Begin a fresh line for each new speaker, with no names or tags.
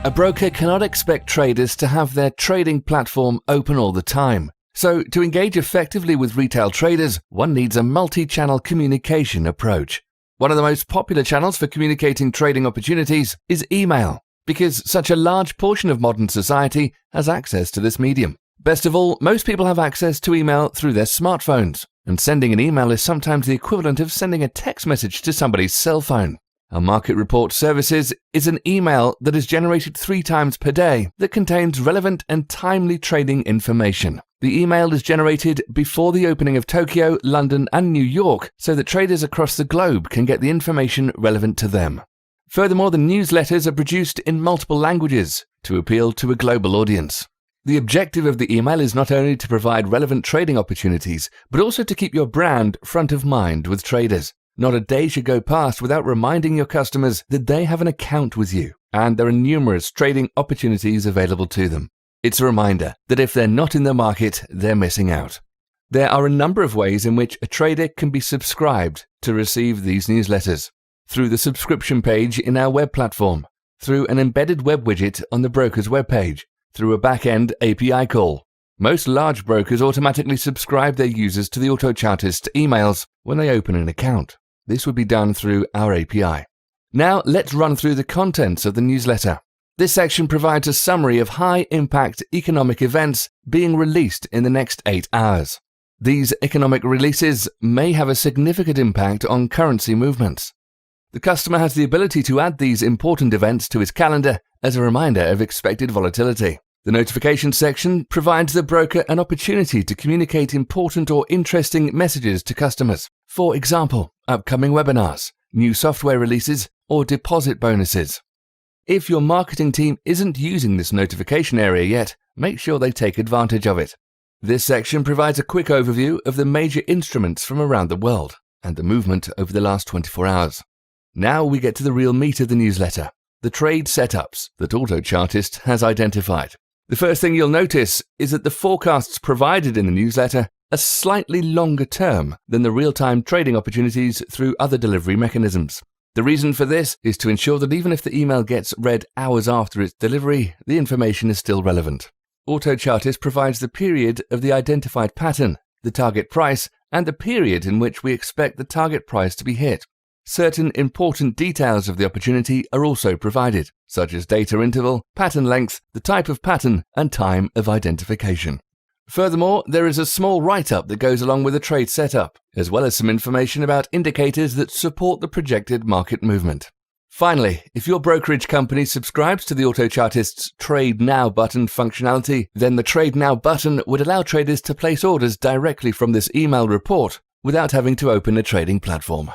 A broker cannot expect traders to have their trading platform open all the time. So, to engage effectively with retail traders, one needs a multi-channel communication approach. One of the most popular channels for communicating trading opportunities is email, because such a large portion of modern society has access to this medium. Best of all, most people have access to email through their smartphones, and sending an email is sometimes the equivalent of sending a text message to somebody's cell phone. Our Market Report Services is an email that is generated 3 times per day that contains relevant and timely trading information. The email is generated before the opening of Tokyo, London, and New York so that traders across the globe can get the information relevant to them. Furthermore, the newsletters are produced in multiple languages to appeal to a global audience. The objective of the email is not only to provide relevant trading opportunities, but also to keep your brand front of mind with traders. Not a day should go past without reminding your customers that they have an account with you, and there are numerous trading opportunities available to them. It's a reminder that if they're not in the market, they're missing out. There are a number of ways in which a trader can be subscribed to receive these newsletters. Through the subscription page in our web platform, through an embedded web widget on the broker's webpage, through a back-end API call. Most large brokers automatically subscribe their users to the Autochartist emails when they open an account. This would be done through our API. Now let's run through the contents of the newsletter. This section provides a summary of high-impact economic events being released in the next 8 hours. These economic releases may have a significant impact on currency movements. The customer has the ability to add these important events to his calendar as a reminder of expected volatility. The notification section provides the broker an opportunity to communicate important or interesting messages to customers. For example, upcoming webinars, new software releases, or deposit bonuses. If your marketing team isn't using this notification area yet, make sure they take advantage of it. This section provides a quick overview of the major instruments from around the world and the movement over the last 24 hours. Now we get to the real meat of the newsletter, the trade setups that Autochartist has identified. The first thing you'll notice is that the forecasts provided in the newsletter are slightly longer term than the real-time trading opportunities through other delivery mechanisms. The reason for this is to ensure that even if the email gets read hours after its delivery, the information is still relevant. Autochartist provides the period of the identified pattern, the target price, and the period in which we expect the target price to be hit. Certain important details of the opportunity are also provided, such as data interval, pattern length, the type of pattern, and time of identification. Furthermore, there is a small write-up that goes along with the trade setup, as well as some information about indicators that support the projected market movement. Finally, if your brokerage company subscribes to the Autochartist's Trade Now button functionality, then the Trade Now button would allow traders to place orders directly from this email report without having to open a trading platform.